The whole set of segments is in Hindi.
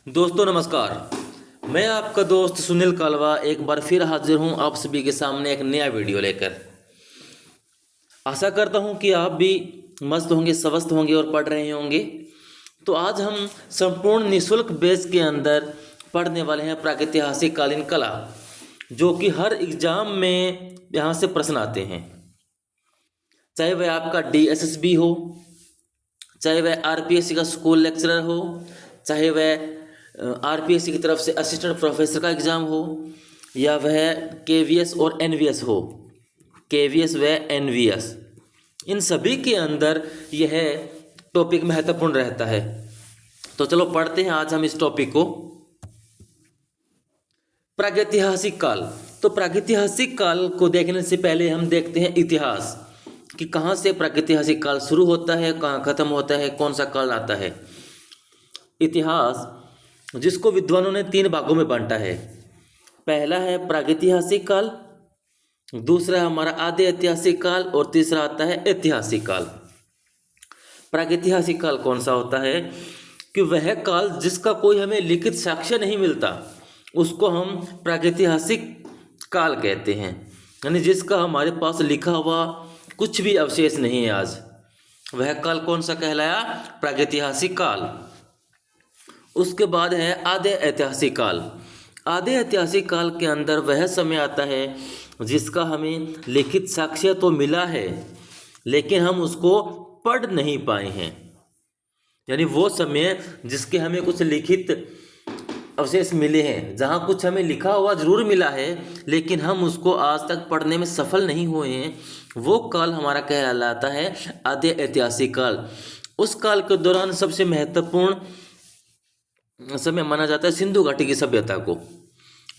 दोस्तों नमस्कार। मैं आपका दोस्त सुनील कालवा एक बार फिर हाजिर हूं आप सभी के सामने एक नया वीडियो लेकर। आशा करता हूं कि आप भी मस्त होंगे, स्वस्थ होंगे और पढ़ रहे होंगे। तो आज हम संपूर्ण निशुल्क बेस के अंदर पढ़ने वाले हैं प्रागैतिहासिक कालीन कला, जो कि हर एग्जाम में यहाँ से प्रश्न आते हैं। चाहे वह आपका DSSB हो, चाहे वह RPSC का स्कूल लेक्चरर हो, चाहे वह RPSC की तरफ से असिस्टेंट प्रोफेसर का एग्ज़ाम हो, या वह KVS और NVS हो। KVS व NVS, इन सभी के अंदर यह टॉपिक महत्वपूर्ण रहता है। तो चलो पढ़ते हैं आज हम इस टॉपिक को। प्रागैतिहासिक काल। तो प्रागैतिहासिक काल को देखने से पहले हम देखते हैं इतिहास कि कहाँ से प्रागैतिहासिक काल शुरू होता है, कहाँ खत्म होता है, कौन सा काल आता है। इतिहास, जिसको विद्वानों ने 3 भागों में बांटा है। पहला है प्रागैतिहासिक काल, दूसरा हमारा आदि ऐतिहासिक काल और तीसरा आता है ऐतिहासिक काल। प्रागैतिहासिक काल कौन सा होता है कि वह काल जिसका कोई हमें लिखित साक्ष्य नहीं मिलता, उसको हम प्रागैतिहासिक काल कहते हैं। यानी जिसका हमारे पास लिखा हुआ कुछ भी अवशेष नहीं है आज, वह काल कौन सा कहलाया? प्रागैतिहासिक काल। उसके बाद है आदि ऐतिहासिक काल। आदि ऐतिहासिक काल के अंदर वह समय आता है जिसका हमें लिखित साक्ष्य तो मिला है, लेकिन हम उसको पढ़ नहीं पाए हैं। यानी वो समय जिसके हमें कुछ लिखित अवशेष मिले हैं, जहाँ कुछ हमें लिखा हुआ जरूर मिला है, लेकिन हम उसको आज तक पढ़ने में सफल नहीं हुए हैं, वो काल हमारा कहलाता है आदि ऐतिहासिक काल। उस काल के दौरान सबसे महत्वपूर्ण समय माना जाता है सिंधु घाटी की सभ्यता को।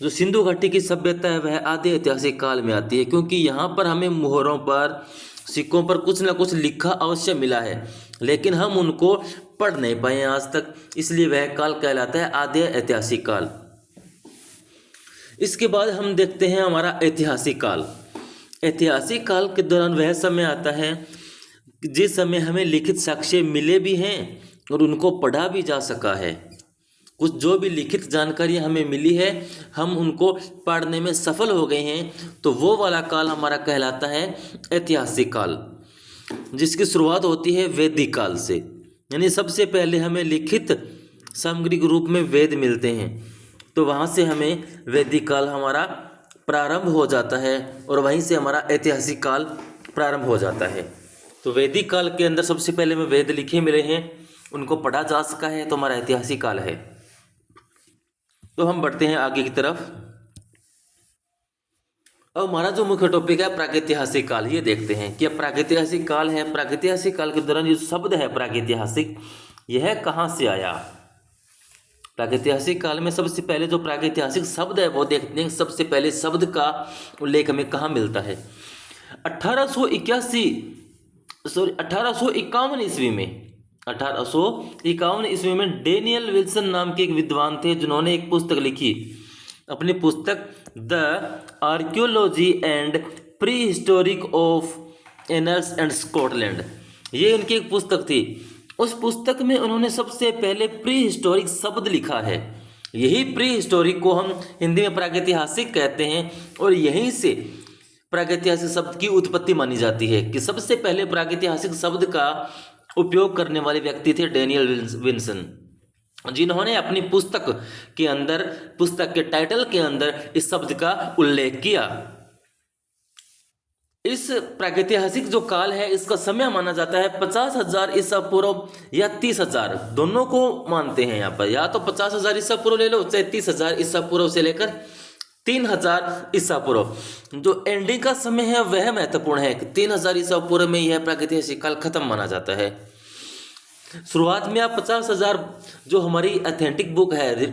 जो सिंधु घाटी की सभ्यता है वह आदि ऐतिहासिक काल में आती है, क्योंकि यहाँ पर हमें मुहरों पर, सिक्कों पर कुछ ना कुछ लिखा अवश्य मिला है, लेकिन हम उनको पढ़ नहीं पाए हैं आज तक, इसलिए वह काल कहलाता है आदि ऐतिहासिक काल। इसके बाद हम देखते हैं हमारा ऐतिहासिक काल। ऐतिहासिक काल के दौरान वह समय आता है जिस समय हमें लिखित साक्ष्य मिले भी हैं और उनको पढ़ा भी जा सका है। कुछ जो भी लिखित जानकारी हमें मिली है, हम उनको पढ़ने में सफल हो गए हैं, तो वो वाला काल हमारा कहलाता है ऐतिहासिक काल, जिसकी शुरुआत होती है वैदिक काल से। यानी सबसे पहले हमें लिखित सामग्री के रूप में वेद मिलते हैं, तो वहाँ से हमें वैदिक काल हमारा प्रारंभ हो जाता है और वहीं से हमारा ऐतिहासिक काल प्रारंभ हो जाता है। तो वैदिक काल के अंदर सबसे पहले हमें वेद लिखे मिले हैं, उनको पढ़ा जा सका है, तो हमारा ऐतिहासिक काल है। तो हम बढ़ते हैं आगे की तरफ। अब हमारा जो मुख्य टॉपिक है प्रागैतिहासिक काल, ये देखते हैं कि अब प्रागैतिहासिक काल है। प्रागैतिहासिक काल के दौरान जो शब्द है प्रागैतिहासिक, यह कहाँ से आया? प्रागैतिहासिक काल में सबसे पहले जो प्रागैतिहासिक शब्द है वो देखते हैं। सबसे पहले शब्द का उल्लेख हमें कहाँ मिलता है? 1851 ईस्वी में 1851 ईस्वी में डेनियल विल्सन नाम के एक विद्वान थे, जिन्होंने एक पुस्तक लिखी। अपनी पुस्तक the archaeology and pre historic of annuls and Scotland, ये उनकी एक पुस्तक थी। उस पुस्तक में उन्होंने सबसे पहले प्री हिस्टोरिक शब्द लिखा है। यही प्री हिस्टोरिक को हम हिंदी में प्रागैतिहासिक कहते हैं, और यहीं से प्रागैतिहासिक शब्द की उत्पत्ति मानी जाती है कि सबसे पहले प्रागैतिहासिक शब्द का उपयोग करने वाले व्यक्ति थे डेनियल विल्सन, जिन्होंने अपनी पुस्तक के अंदर, पुस्तक के टाइटल के अंदर इस शब्द का उल्लेख किया। इस प्रागैतिहासिक जो काल है, इसका समय माना जाता है 50,000 ईसा पूर्व या 30,000, दोनों को मानते हैं यहाँ पर। या तो 50,000 ईसा पूर्व ले लो, चाहे 30,000 ईसा पूर्व से लेकर 3,000 ईसा पूर्व। जो एंडिंग का समय है वह महत्वपूर्ण है कि 3,000 ईसा पूर्व में यह प्रागैतिहासिक काल खत्म माना जाता है। शुरुआत में आप 50,000, जो हमारी ऑथेंटिक बुक है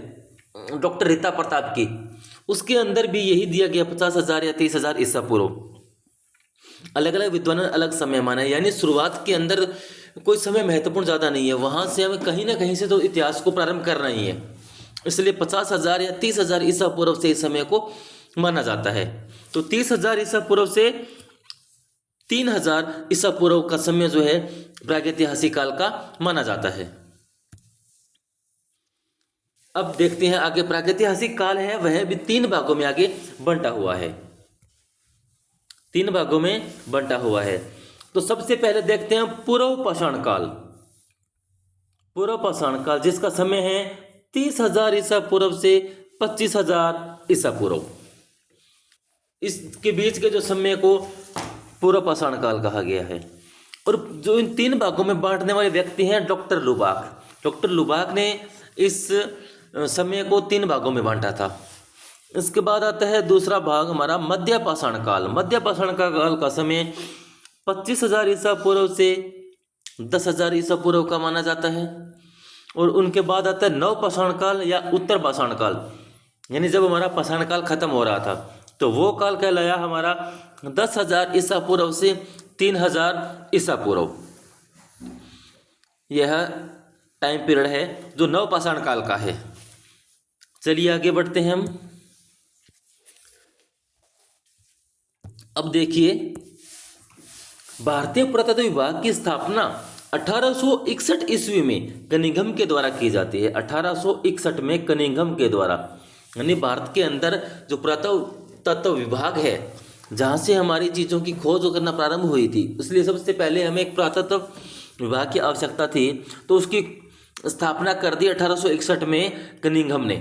डॉक्टर रीता प्रताप की, उसके अंदर भी यही दिया गया 50,000 या 30,000 ईसा पूर्व। अलग अलग विद्वानों ने अलग समय माना है, यानी शुरुआत के अंदर कोई समय महत्वपूर्ण ज़्यादा नहीं है, वहाँ से हमें कहीं ना कहीं से तो इतिहास को प्रारंभ करना ही है। इसलिए 50,000 या 30,000 ईसा पूर्व से इस समय को माना जाता है। तो 30,000 ईसा पूर्व से 3,000 ईसा पूर्व का समय जो है प्रागैतिहासिक काल का माना जाता है। अब देखते हैं आगे, प्रागैतिहासिक काल है वह भी 3 भागों में आगे बंटा हुआ है, 3 भागों में बंटा हुआ है। तो सबसे पहले देखते हैं पूर्व पाषाण काल। पूर्व पाषाण काल जिसका समय है 30,000 ईसा पूर्व से 25,000 ईसा पूर्व, इसके बीच के जो समय को पूर्व पाषाण काल कहा गया है। और जो इन 3 भागों में बांटने वाले व्यक्ति हैं डॉक्टर लुबाक। डॉक्टर लुबाक ने इस समय को 3 भागों में बांटा था। इसके बाद आता है दूसरा भाग हमारा मध्य पाषाण काल। मध्य पाषाण काल का समय 25,000 ईसा पूर्व से 10,000 ईसा पूर्व का माना जाता है। और उनके बाद आता है नव पाषाण काल या उत्तर पाषाण काल, यानी जब हमारा पाषाण काल खत्म हो रहा था तो वो काल कहलाया हमारा 10,000 ईसा पूर्व से 3,000 ईसा पूर्व। यह टाइम पीरियड है जो नव पाषाण काल का है। चलिए आगे बढ़ते हैं हम। अब देखिए, भारतीय पुरातत्व विभाग की स्थापना 1861 ईस्वी में कनिंघम के द्वारा की जाती है। 1861 में कनिंघम के द्वारा, यानी भारत के अंदर जो पुरातत्व विभाग है जहाँ से हमारी चीज़ों की खोज करना प्रारंभ हुई थी, इसलिए सबसे पहले हमें एक पुरातत्व विभाग की आवश्यकता थी, तो उसकी स्थापना कर दी 1861 में कनिंघम ने।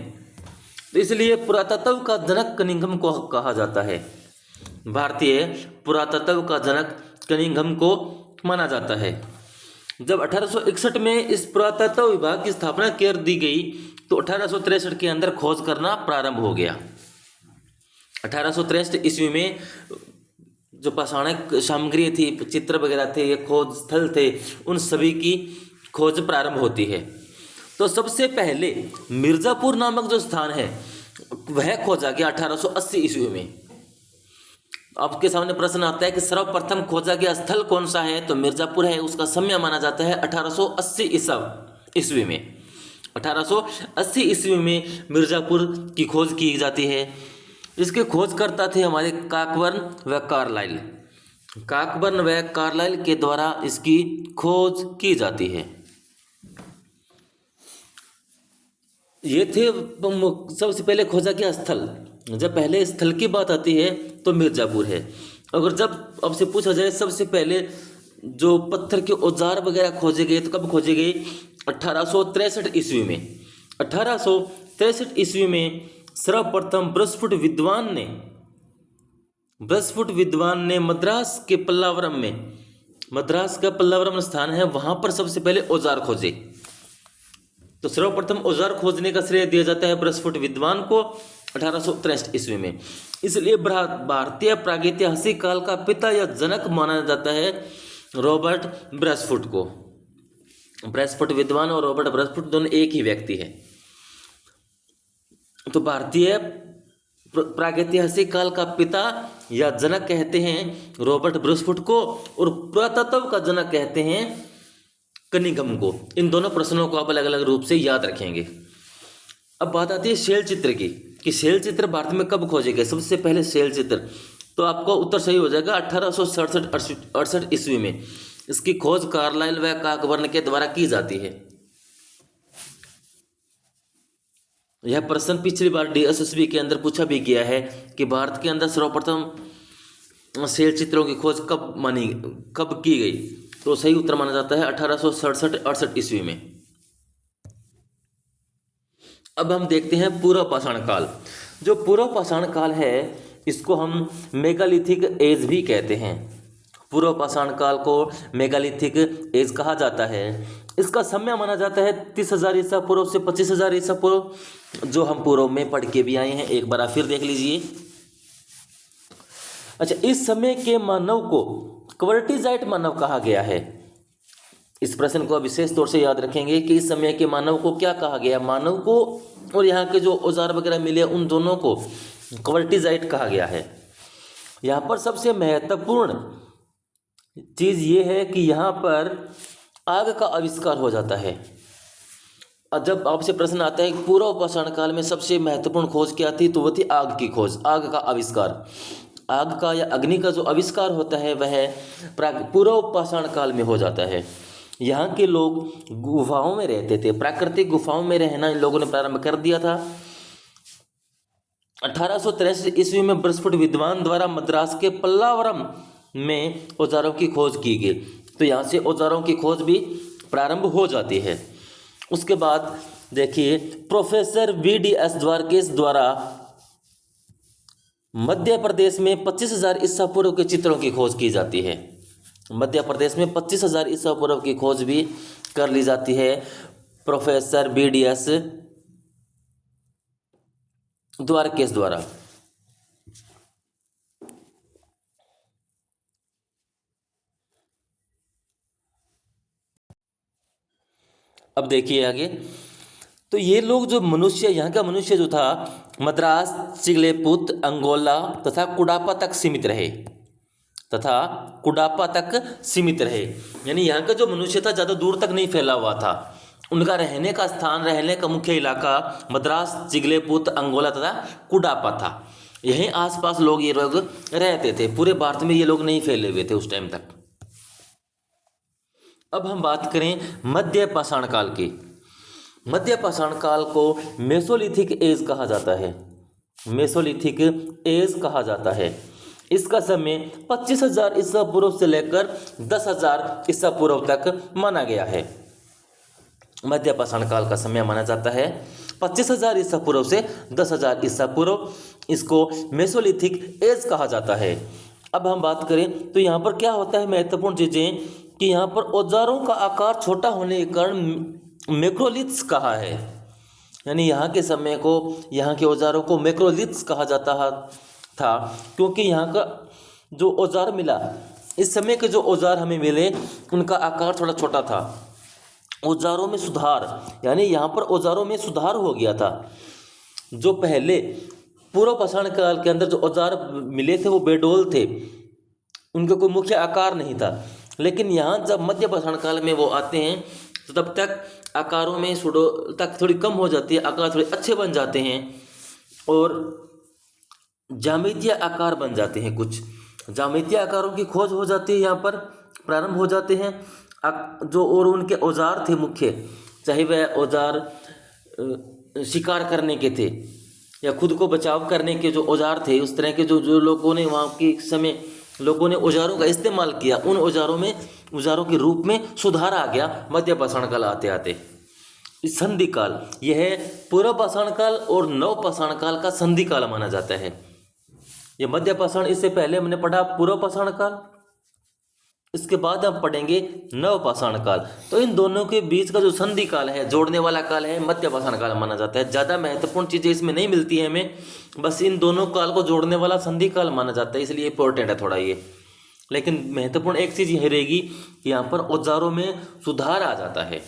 तो इसलिए पुरातत्व का जनक कनिंघम को कहा जाता है। भारतीय पुरातत्व का जनक कनिंघम को माना जाता है। जब 1861 में इस पुरातत्व विभाग की स्थापना कर दी गई तो 1863 के अंदर खोज करना प्रारंभ हो गया। 1863 ईस्वी में जो पाषाणिक सामग्री थी, चित्र वगैरह थे, ये खोज स्थल थे, उन सभी की खोज प्रारंभ होती है। तो सबसे पहले मिर्ज़ापुर नामक जो स्थान है वह खोजा गया 1880 ईस्वी में। आपके सामने प्रश्न आता है कि सर्वप्रथम खोजा गया स्थल कौन सा है, तो मिर्ज़ापुर है। उसका समय माना जाता है 1880 ईस्वी में। 1880 ईस्वी में मिर्ज़ापुर की खोज की जाती है। इसके खोजकर्ता थे हमारे काकबर्न व कार्लाइल। काकबर्न व कार्लाइल के द्वारा इसकी खोज की जाती है। ये थे सबसे पहले खोजा गया स्थल। जब पहले स्थल की बात आती है तो मिर्ज़ापुर है। अगर जब आपसे पूछा जाए सबसे पहले जो पत्थर के औजार वगैरह खोजे गए तो कब खोजे गए, 1863 ईस्वी में। 1863 ईस्वी में सर्वप्रथम बृहस्पति विद्वान ने मद्रास के पल्लावरम में, मद्रास का पल्लावरम स्थान है, वहां पर सबसे पहले औजार खोजे। तो सर्वप्रथम औजार खोजने का श्रेय दिया जाता है बृहस्पति विद्वान को 1863 ईस्वी में। इसलिए भारतीय प्रागैतिहासिक काल का पिता या जनक माना जाता है रॉबर्ट बृहस्पति को। बृहस्पति विद्वान और रॉबर्ट बृहस्पति दोनों एक ही व्यक्ति है। तो भारतीय प्रागैतिहासिक काल का पिता या जनक कहते हैं रॉबर्ट बृहस्पति को, और पुरातत्व का जनक कहते हैं कनिंघम को। इन दोनों प्रश्नों को आप अलग अलग रूप से याद रखेंगे। अब बात आती है शैल चित्र की, कि शैल चित्र भारत में कब खोजे गए। सबसे पहले शैल चित्र, तो आपका उत्तर सही हो जाएगा 1867-68 ईस्वी में। इसकी खोज कार्लाइल व काकबर्न के द्वारा की जाती है। यह प्रश्न पिछली बार DSSB के अंदर पूछा भी गया है कि भारत के अंदर सर्वप्रथम शैल चित्रों की खोज कब की गई, तो सही उत्तर माना जाता है 1867-68 ईस्वी में। अब हम देखते हैं पूर्व पाषाण काल। जो पूर्व पाषाण काल है इसको हम मेगालिथिक एज भी कहते हैं। पूर्व पाषाण काल को मेगालिथिक एज कहा जाता है। इसका समय माना जाता है 30,000 ईसा पूर्व से 25,000 ईसा पूर्व, जो हम पूर्व में पढ़ के भी आए हैं। एक बार फिर देख लीजिए। अच्छा, इस समय के मानव को क्वार्टिजाइट मानव कहा गया है। इस प्रश्न को विशेष तौर से याद रखेंगे कि इस समय के मानव को क्या कहा गया। मानव को और यहाँ के जो औजार वगैरह मिले उन दोनों को क्वार्टिजाइट कहा गया है। यहाँ पर सबसे महत्वपूर्ण चीज़ ये है कि यहाँ पर आग का आविष्कार हो जाता है। और जब आपसे प्रश्न आता है कि पूर्व पाषाण काल में सबसे महत्वपूर्ण खोज क्या थी, तो वो थी आग की खोज, आग का आविष्कार। आग का या अग्नि का जो आविष्कार होता है वह पूर्व पाषाण काल में हो जाता है। यहाँ के लोग गुफाओं में रहते थे, प्राकृतिक गुफाओं में रहना इन लोगों ने प्रारंभ कर दिया था। 1863 ईस्वी में बृहस्पति विद्वान द्वारा मद्रास के पल्लावरम में औजारों की खोज की गई। तो यहाँ से औजारों की खोज भी प्रारंभ हो जाती है। उसके बाद देखिए प्रोफेसर VDS द्वारकेश द्वारा मध्य प्रदेश में 25,000 ईसा पूर्व के चित्रों की खोज की जाती है। मध्य प्रदेश में 25,000 ईसा पूर्व की खोज भी कर ली जाती है प्रोफेसर VDS द्वारकेश द्वारा। अब देखिए आगे, तो ये लोग जो मनुष्य, यहाँ का मनुष्य जो था मद्रास, चिगलेपुत, अंगोला तथा कुडापा तक सीमित रहे। यानी यहाँ का जो मनुष्य था ज़्यादा दूर तक नहीं फैला हुआ था। उनका रहने का स्थान, रहने का मुख्य इलाका मद्रास, चिगलेपुत, अंगोला तथा कुडापा था। यहीं आसपास लोग ये लोग रहते थे। पूरे भारत में ये लोग नहीं फैले हुए थे उस टाइम तक। अब हम बात करें मध्य पाषाण काल की। मध्य पाषाण काल को मेसोलिथिक एज कहा जाता है। मेसोलिथिक एज कहा जाता है। इसका समय 25,000 ईसा पूर्व से लेकर 10,000 ईसा पूर्व तक माना गया है। मध्य पाषाण काल का समय माना जाता है 25,000 ईसा पूर्व से 10,000 ईसा पूर्व। इसको मेसोलिथिक एज कहा जाता है। अब हम बात करें तो यहाँ पर क्या होता है, महत्वपूर्ण चीज़ें कि यहाँ पर औजारों का आकार छोटा होने के कारण मैक्रोलिथ्स कहा है। यानी यहाँ के समय को, यहाँ के औजारों को मैक्रोलिथ्स कहा जाता था, क्योंकि यहाँ का जो औजार मिला, इस समय के जो औजार हमें मिले उनका आकार थोड़ा छोटा था। औजारों में सुधार, यानी यहाँ पर औजारों में सुधार हो गया था। जो पहले पूर्व पाषाण काल के अंदर जो औजार मिले थे वो बेडोल थे, उनका कोई मुख्य आकार नहीं था। लेकिन यहाँ जब मध्य पाषाण काल में वो आते हैं तो तब तक आकारों में सुडौलता थोड़ी कम हो जाती है, आकार थोड़े अच्छे बन जाते हैं और ज्यामितीय आकार बन जाते हैं। कुछ ज्यामितीय आकारों की खोज हो जाती है, यहाँ पर प्रारंभ हो जाते हैं। जो और उनके औजार थे मुख्य, चाहे वह औजार शिकार करने के थे या खुद को बचाव करने के जो औजार थे, उस तरह के जो लोगों ने वहाँ के समय लोगों ने औजारों का इस्तेमाल किया, उन औजारों के रूप में सुधार आ गया मध्य पाषाण काल आते आते। संधि काल, यह पूर्व पाषाण काल और नव पाषाण काल का संधि काल माना जाता है। यह मध्य पाषाण, इससे पहले हमने पढ़ा पूर्व पाषाण काल, इसके बाद हम पढ़ेंगे नव पाषाण काल। तो इन दोनों के बीच का जो संधि काल है, जोड़ने वाला काल है, मध्य पाषाण काल माना जाता है। ज़्यादा महत्वपूर्ण चीज़ें इसमें नहीं मिलती है हमें, बस इन दोनों काल को जोड़ने वाला संधि काल माना जाता है, इसलिए इंपॉर्टेंट है थोड़ा ये। लेकिन महत्वपूर्ण एक चीज़ यह रहेगी कि यहाँ पर औजारों में सुधार आ जाता है।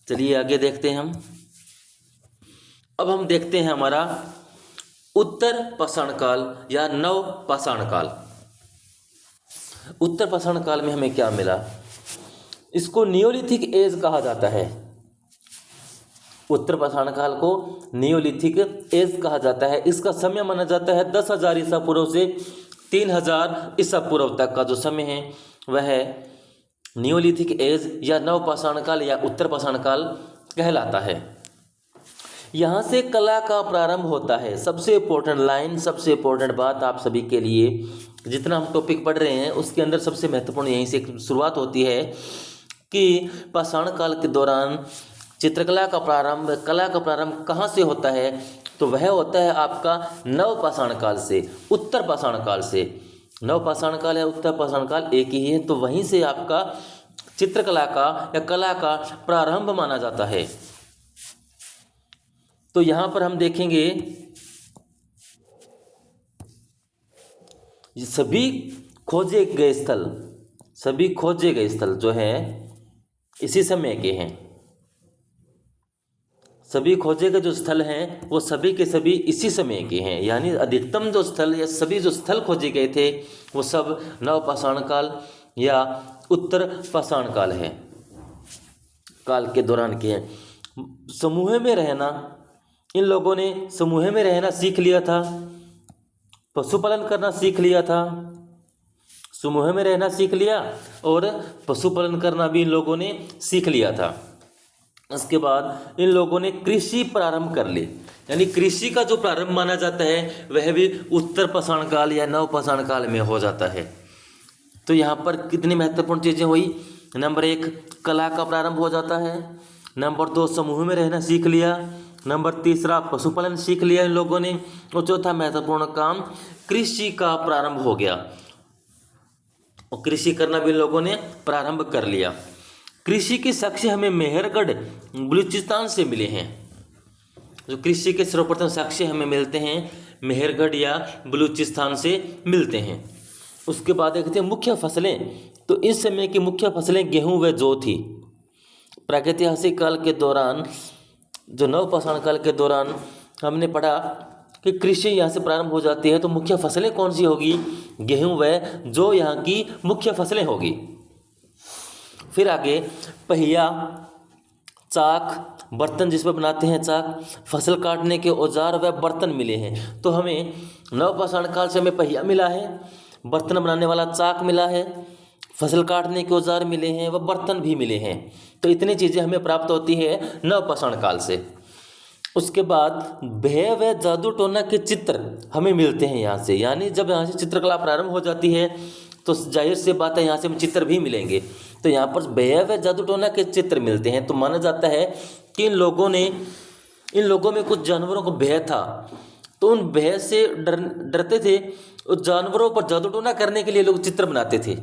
चलिए आगे देखते हैं हम। अब हम देखते हैं हमारा उत्तर पाषाण काल या नव पाषाण काल। उत्तर पाषाण काल में हमें क्या मिला, इसको नियोलिथिक एज कहा जाता है। उत्तर पाषाण काल को नियोलिथिक एज कहा जाता है। इसका समय माना जाता है 10,000 ईसा पूर्व से 3,000 ईसा पूर्व तक का जो समय है वह है नियोलिथिक एज या नव पाषाण काल या उत्तर पाषाण काल कहलाता है। यहाँ से कला का प्रारंभ होता है। सबसे इम्पोर्टेंट लाइन, सबसे इम्पोर्टेंट बात आप सभी के लिए, जितना हम टॉपिक पढ़ रहे हैं उसके अंदर सबसे महत्वपूर्ण यहीं से शुरुआत होती है कि पाषाण काल के दौरान चित्रकला का प्रारंभ, कला का प्रारंभ कहाँ से होता है, तो वह होता है आपका नव पाषाण काल से, उत्तर पाषाण काल से। नव पाषाण काल या उत्तर पाषाण काल एक ही है, तो वहीं से आपका चित्रकला का या कला का प्रारंभ माना जाता है। तो यहाँ पर हम देखेंगे सभी खोजे गए स्थल जो हैं इसी समय के हैं। सभी खोजे गए जो स्थल हैं वो सभी के सभी इसी समय के हैं। यानी अधिकतम जो स्थल या सभी जो स्थल खोजे गए थे वो सब नव पाषाण काल या उत्तर पाषाण काल है काल के दौरान के हैं। समूह में रहना, इन लोगों ने समूह में रहना सीख लिया था, पशुपालन करना सीख लिया था, समूह में रहना सीख लिया और पशुपालन करना भी इन लोगों ने सीख लिया था। इसके बाद इन लोगों ने कृषि प्रारंभ कर ली, यानी कृषि का जो प्रारंभ माना जाता है वह भी उत्तर पाषाण काल या नव पाषाण काल में हो जाता है। तो यहाँ पर कितनी महत्वपूर्ण चीज़ें हुई। नंबर 1 कला का प्रारंभ हो जाता है। नंबर 2 समूह में रहना सीख लिया। नंबर 3 पशुपालन सीख लिया इन लोगों ने। और चौथा महत्वपूर्ण काम कृषि का प्रारंभ हो गया और कृषि करना भी इन लोगों ने प्रारंभ कर लिया। कृषि के साक्ष्य हमें मेहरगढ़ बलूचिस्तान से मिले हैं। जो कृषि के सर्वप्रथम साक्ष्य हमें मिलते हैं मेहरगढ़ या बलूचिस्तान से मिलते हैं। उसके बाद देखते हैं मुख्य फसलें। तो इस समय की मुख्य फसलें गेहूं व जौ थी। प्रागैतिहासिक काल के दौरान, जो नवपाषाण काल के दौरान हमने पढ़ा कि कृषि यहाँ से प्रारंभ हो जाती है, तो मुख्य फसलें कौन सी होगी? गेहूं व जौ यहाँ की मुख्य फसलें होगी। फिर आगे पहिया, चाक, बर्तन जिस पर बनाते हैं चाक, फसल काटने के औजार व बर्तन मिले हैं। तो हमें नवपाषाण काल से हमें पहिया मिला है, बर्तन बनाने वाला चाक मिला है, फसल काटने के औजार मिले हैं व बर्तन भी मिले हैं। तो इतनी चीज़ें हमें प्राप्त होती है नवपाषाण काल से। उसके बाद भय व जादू टोना के चित्र हमें मिलते हैं यहाँ से, यानी जब यहाँ से चित्रकला प्रारंभ हो जाती है तो जाहिर सी बात है यहाँ से हमें चित्र भी मिलेंगे। तो यहाँ पर भय व जादू टोना के चित्र मिलते हैं। तो माना जाता है कि इन लोगों में कुछ जानवरों को भय था, तो उन भय से डरते थे। उस जानवरों पर जादू टोना करने के लिए लोग चित्र बनाते थे।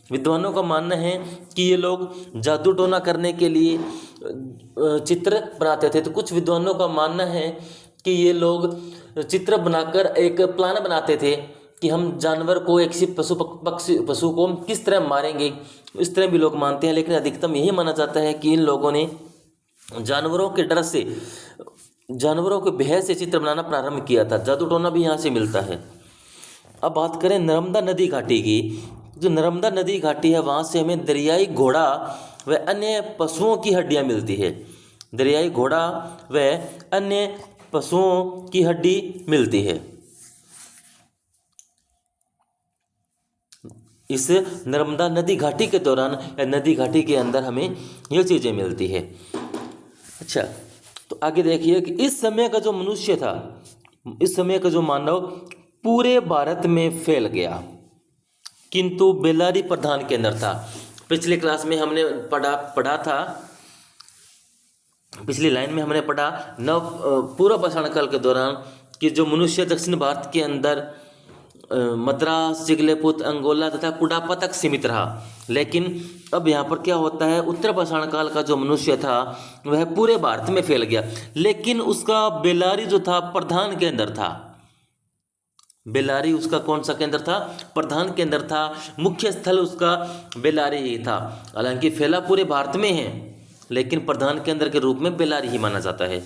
विद्वानों का मानना है कि ये लोग जादू टोना करने के लिए चित्र बनाते थे। तो कुछ विद्वानों का मानना है कि ये लोग चित्र बनाकर एक प्लान बनाते थे कि हम जानवर को, एक किसी पशु को किस तरह मारेंगे। इस तरह भी लोग मानते हैं, लेकिन अधिकतम यही माना जाता है कि इन लोगों ने जानवरों के डर से, जानवरों के भय से चित्र बनाना प्रारंभ किया था। जादू टोना भी यहाँ से मिलता है। अब बात करें नर्मदा नदी घाटी की। जो नर्मदा नदी घाटी है वहाँ से हमें दरियाई घोड़ा व अन्य पशुओं की हड्डियाँ मिलती है। दरियाई घोड़ा व अन्य पशुओं की हड्डी मिलती है। इस नर्मदा नदी घाटी के दौरान या नदी घाटी के अंदर हमें ये चीज़ें मिलती है। अच्छा, तो आगे देखिए कि इस समय का जो मनुष्य था, इस समय का जो मानव पूरे भारत में फैल गया, किंतु बेल्लारी प्रधान के अंदर था। पिछले क्लास में हमने पढ़ा था, पिछली लाइन में हमने पढ़ा पूर्व पाषाण काल के दौरान कि जो मनुष्य दक्षिण भारत के अंदर मद्रास, चिगलेपुत, अंगोला तथा कुडापा तक सीमित रहा। लेकिन अब यहाँ पर क्या होता है, उत्तर पाषाण काल का जो मनुष्य था वह पूरे भारत में फैल गया, लेकिन उसका बेल्लारी जो था प्रधान के अंदर था। बेल्लारी उसका कौन सा केंद्र था? प्रधान केंद्र था। मुख्य स्थल उसका बेल्लारी ही था। हालांकि फैला पूरे भारत में है, लेकिन प्रधान केंद्र के रूप में बेल्लारी ही माना जाता है।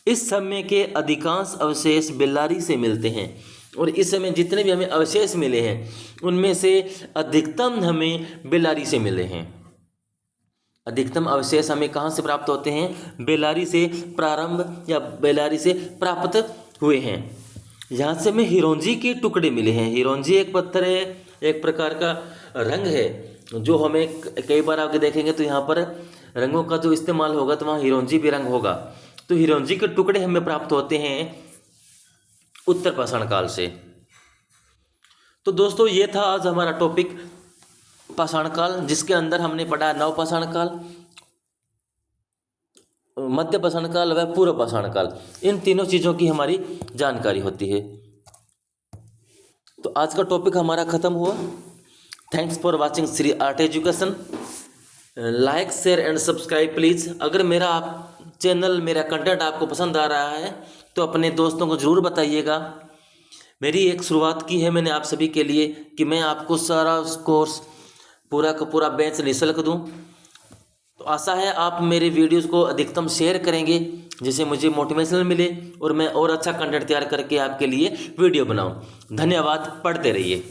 इस समय के अधिकांश अवशेष बेल्लारी से मिलते हैं, और इस समय जितने भी हमें अवशेष मिले हैं उनमें से अधिकतम हमें बेल्लारी से मिले हैं। अधिकतम अवशेष हमें कहाँ से प्राप्त होते हैं? बेल्लारी से प्रारंभ या बेल्लारी से प्राप्त हुए हैं। यहाँ से हमें हिरोंजी के टुकड़े मिले हैं। हिरोंजी एक पत्थर है, एक प्रकार का रंग है, जो हमें कई बार आगे देखेंगे तो यहाँ पर रंगों का जो इस्तेमाल होगा तो वहाँ हिरोंजी भी रंग होगा। तो हिरोंजी के टुकड़े हमें प्राप्त होते हैं उत्तर पाषाण काल से। तो दोस्तों ये था आज हमारा टॉपिक पाषाण काल, जिसके अंदर हमने पढ़ा नव पाषाण काल, मध्य पाषाण काल व पूर्व पाषाण काल। इन तीनों चीज़ों की हमारी जानकारी होती है। तो आज का टॉपिक हमारा खत्म हुआ। Thanks for watching Shri art education. Like, share and subscribe please. अगर मेरा चैनल, मेरा कंटेंट आपको पसंद आ रहा है तो अपने दोस्तों को ज़रूर बताइएगा। मेरी एक शुरुआत की है मैंने आप सभी के लिए कि मैं आपको सारा कोर्स पूरा का पूरा बैच निःशुल्क दूं। तो आशा है आप मेरे वीडियोस को अधिकतम शेयर करेंगे, जिससे मुझे मोटिवेशन मिले और मैं और अच्छा कंटेंट तैयार करके आपके लिए वीडियो बनाऊं। धन्यवाद। पढ़ते रहिए।